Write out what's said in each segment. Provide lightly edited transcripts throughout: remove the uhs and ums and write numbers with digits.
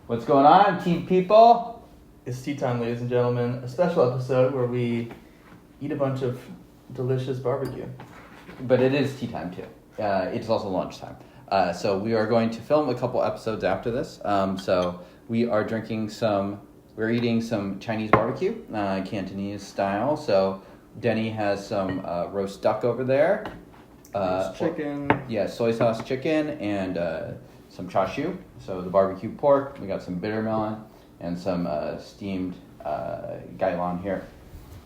What's going on, team people? It's tea time, ladies and gentlemen. A special episode where we eat a bunch of delicious barbecue. But it is tea time too. It's also lunchtime. So we are going to film a couple episodes after this. So we are we're eating some Chinese barbecue, Cantonese style. So Denny has some roast duck over there. Roast chicken. Yeah, soy sauce chicken and some chashu. So the barbecue pork. We got some bitter melon and some steamed gailan here.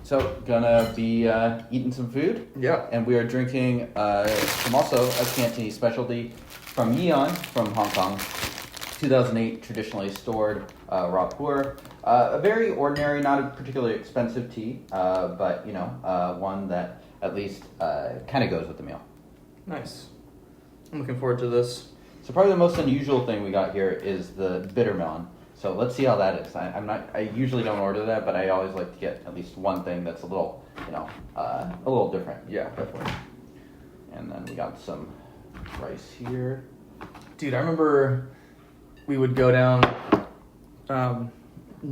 So gonna be eating some food. Yeah. And we are drinking some also a Cantonese specialty from Yee On from Hong Kong. 2008 traditionally stored raw pour. A very ordinary, not a particularly expensive tea, but one that at least kind of goes with the meal. Nice. I'm looking forward to this. So probably the most unusual thing we got here is the bitter melon. So let's see how that is. I usually don't order that, but I always like to get at least one thing that's a little, a little different. Yeah, definitely. And then we got some rice here. Dude, I remember we would go down,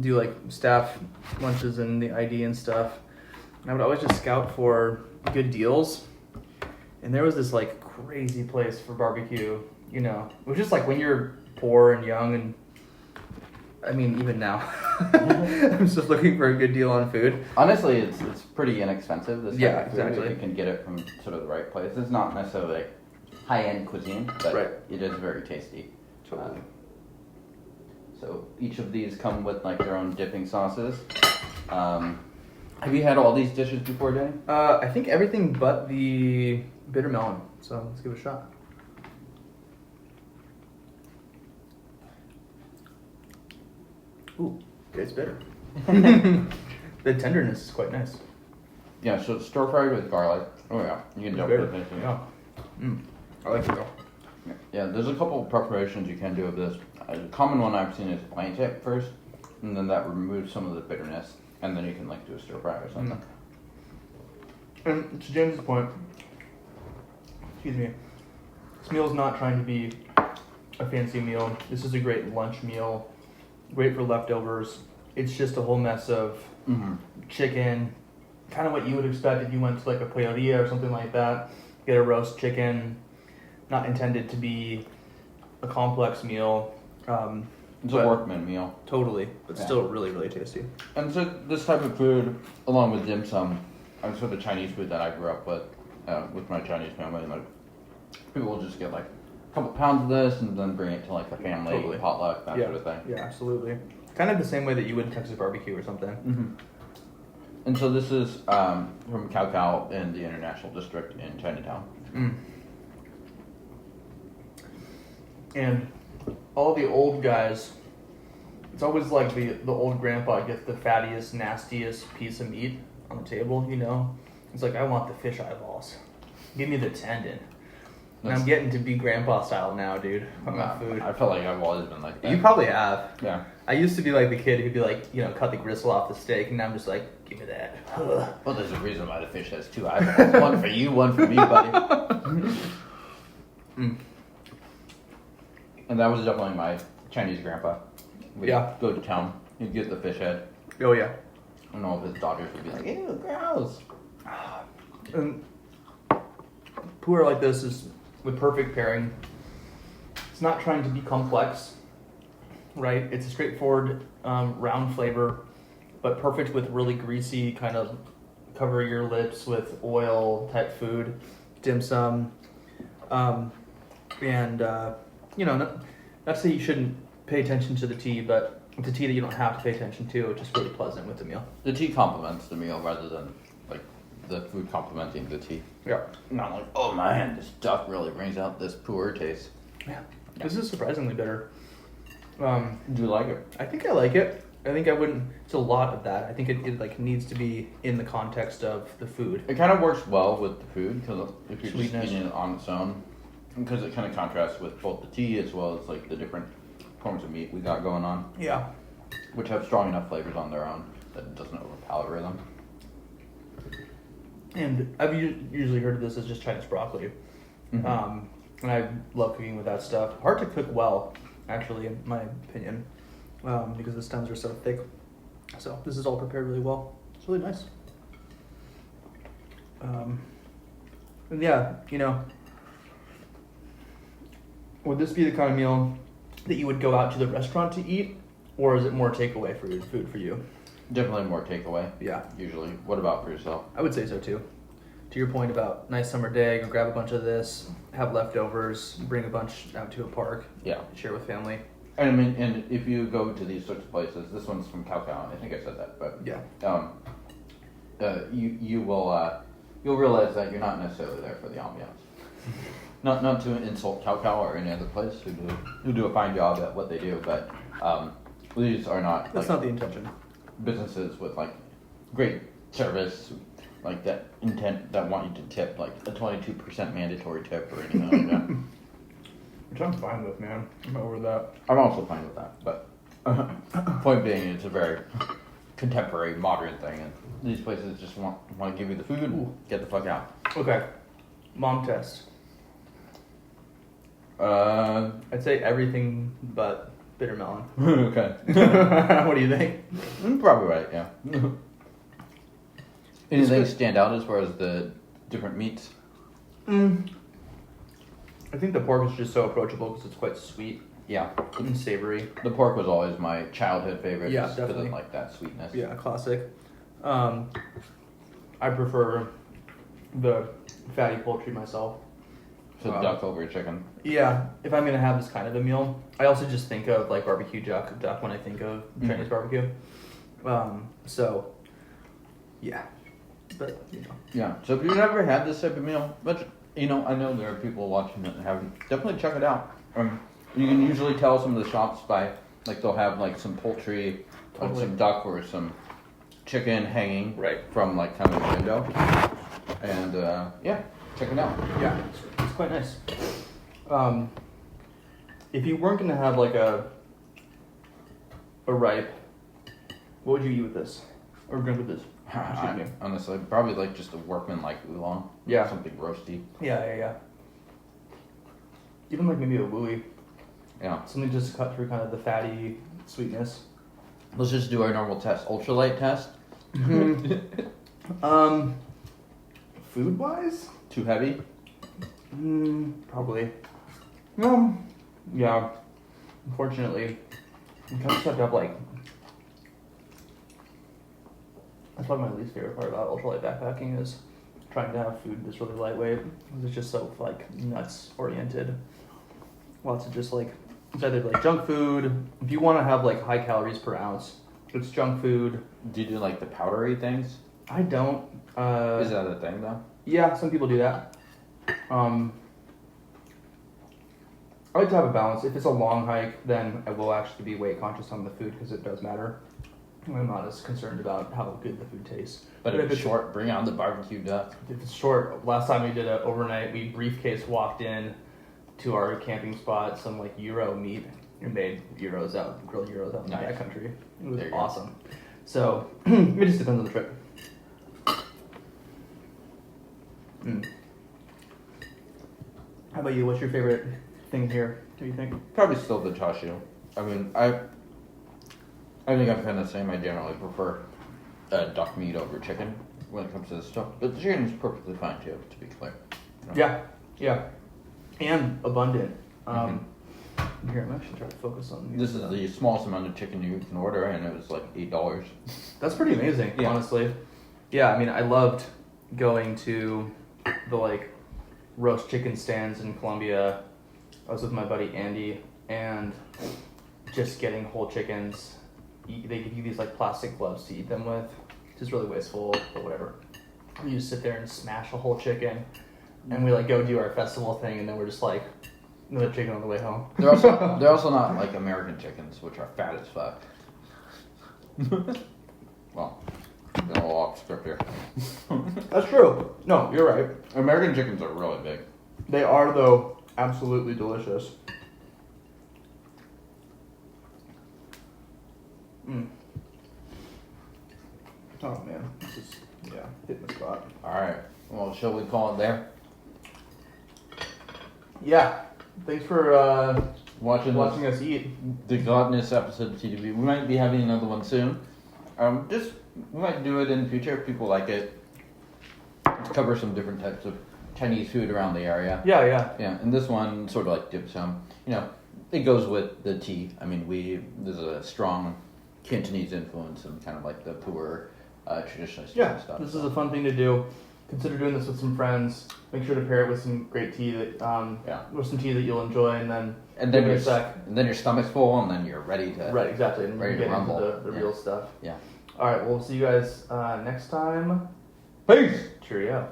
do like staff lunches and the ID and stuff. And I would always just scout for good deals. And there was this like crazy place for barbecue, it was just like when you're poor and young and I mean, even now, I'm just looking for a good deal on food. Honestly, it's pretty inexpensive. This type of food, exactly. If you can get it from sort of the right place. It's not necessarily like high-end cuisine, but Right. It is very tasty. Totally. So each of these come with like their own dipping sauces. Have you had all these dishes before, Danny? I think everything but the bitter melon. So let's give it a shot. Ooh, it's bitter. The tenderness is quite nice. Yeah, so it's stir-fried with garlic. Oh yeah, you can dump it in. Yeah. I like it though. Yeah, there's a couple of preparations you can do of this. A common one I've seen is blanch it first, and then that removes some of the bitterness, and then you can like do a stir-fry or something. And to James's point, excuse me, this meal is not trying to be a fancy meal. This is a great lunch meal, great for leftovers. It's just a whole mess of chicken, kind of what you would expect if you went to like a paella or something like that. Get a roast chicken, not intended to be a complex meal. It's a workman meal. Totally, but still really, really tasty. And so this type of food, along with dim sum, and sort of Chinese food that I grew up with my Chinese family, like people will just get like a couple pounds of this and then bring it to like a family potluck, that sort of thing. Yeah, absolutely. Kind of the same way that you would in Texas barbecue or something. Mm-hmm. And so this is from Cao Cao in the International District in Chinatown. And all the old guys, it's always like the old grandpa gets the fattiest, nastiest piece of meat on the table, It's like, I want the fish eyeballs. Give me the tendon. And I'm getting to be grandpa style now, dude, on my food. I feel like I've always been like that. You probably have. Yeah. I used to be like the kid who'd be like, cut the gristle off the steak, and now I'm just like, give me that. Well, there's a reason why the fish has two eyeballs. One for you, one for me, buddy. And that was definitely my Chinese grandpa. We'd go to town. He'd get the fish head. Oh, yeah. And all of his daughters would be like, ew, gross. And puer like this is the perfect pairing. It's not trying to be complex, right? It's a straightforward, round flavor, but perfect with really greasy, kind of cover your lips with oil type food, dim sum. Not to say you shouldn't pay attention to the tea, but it's a tea that you don't have to pay attention to. It's just really pleasant with the meal. The tea complements the meal rather than like the food complementing the tea. Yeah. Not like, oh man, this duck really brings out this puer taste. Yeah. This is surprisingly bitter. Do you like it? I think I like it. I think I wouldn't. It's a lot of that. I think it like needs to be in the context of the food. It kind of works well with the food because if you're Sweetness. just eating it on its own, because it kind of contrasts with both the tea as well as like the different forms of meat we got going on. Yeah. Which have strong enough flavors on their own that it doesn't overpower them. And I've usually heard of this as just Chinese broccoli. And I love cooking with that stuff. Hard to cook well, actually, in my opinion. because the stems are so thick. So this is all prepared really well. It's really nice. And yeah, would this be the kind of meal that you would go out to the restaurant to eat, or is it more takeaway food for you? Definitely more takeaway. Yeah, Usually. What about for yourself? I would say so too. To your point about nice summer day, go grab a bunch of this, have leftovers, bring a bunch out to a park, Yeah. share with family. And I mean, and if you go to these sorts of places, this one's from Cao Cao, and I think I said that, but Yeah. You'll realize that you're not necessarily there for the ambiance. Not to insult Cao Cao or any other place who do a fine job at what they do, but these are not That's not the intention. businesses with like great service, like that intent that want you to tip like a 22% mandatory tip or anything like that. Which I'm fine with, man. I'm over that. I'm also fine with that, but point being, it's a very contemporary, modern thing, and these places just want to give you the food and get the fuck out. Okay. Mom test. I'd say everything but bitter melon. Okay. What do you think? Probably right, yeah. Anything stand out as far as the different meats? I think the pork is just so approachable because it's quite sweet. Yeah. And savory. The pork was always my childhood favorite. Yeah, just because definitely. of like that sweetness. Yeah, classic. I prefer the fatty poultry myself. So duck over chicken. Yeah, if I'm gonna have this kind of a meal, I also just think of like barbecue duck when I think of Chinese barbecue. So, yeah, but Yeah. So if you've never had this type of meal, but I know there are people watching that haven't. Definitely check it out. You can usually tell some of the shops by like they'll have like some poultry, like some duck or some chicken hanging from like kind of a window, and yeah, check it out. Yeah, it's quite nice. If you weren't gonna have like a ripe, what would you eat with this or drink with this? Honestly, probably like just a workman like oolong. Yeah. Something roasty. Yeah. Even like maybe a wooey. Yeah. Something just to cut through kind of the fatty sweetness. Let's just do our normal test. Ultralight test. Food wise? Too heavy? Probably. Yeah. Unfortunately, you kind of just have to have like. That's probably my least favorite part about ultralight backpacking is trying to have food that's really lightweight. It's just so like nuts oriented. Lots of just like it's either like junk food. If you want to have like high calories per ounce, it's junk food. Do you do like the powdery things? I don't. Is that a thing though? Yeah, some people do that. I like to have a balance. If it's a long hike, then I will actually be weight conscious on the food because it does matter. I'm not as concerned about how good the food tastes. But if it's short, bring on the barbecue duck. If it's short, last time we did it overnight, we briefcase walked in to our camping spot, some like Euro meat, and made grilled Euros out in the backcountry. It was awesome. So it just depends on the trip. How about you? What's your favorite thing here? What do you think? Probably still the chashu. I mean, I think I'm kind of the same. I generally prefer duck meat over chicken when it comes to this stuff. But the chicken is perfectly fine too, to be clear. Yeah. And abundant. Here, I'm actually trying to focus on This is the smallest amount of chicken you can order, and it was like $8. That's pretty amazing, honestly. Yeah, I mean, I loved going to the like roast chicken stands in Colombia. I was with my buddy Andy, and just getting whole chickens. They give you these like plastic gloves to eat them with, which is really wasteful, but whatever. You just sit there and smash a whole chicken, and we like go do our festival thing, and then we're just like another chicken on the way home. They're also not like American chickens, which are fat as fuck. Well, they're a little off script here. That's true. No, you're right. American chickens are really big. They are, though, absolutely delicious. Oh, man. This is, hitting the spot. Alright, well, shall we call it there? Yeah. Thanks for watching us eat. the gluttonous episode of TDB. We might be having another one soon. We might do it in the future if people like it. To cover some different types of Chinese food around the area. Yeah. Yeah, and this one sort of like dim sum. You know, it goes with the tea. I mean, there's a strong Cantonese influence and kind of like the poor traditionalist stuff. This is a fun thing to do. Consider doing this with some friends. Make sure to pair it with some great tea with some tea that you'll enjoy, and then your stomach's full, and then you're ready to exactly, and ready to get rumble. into the real stuff. Yeah. All right, we'll see you guys next time. Peace. Cheerio.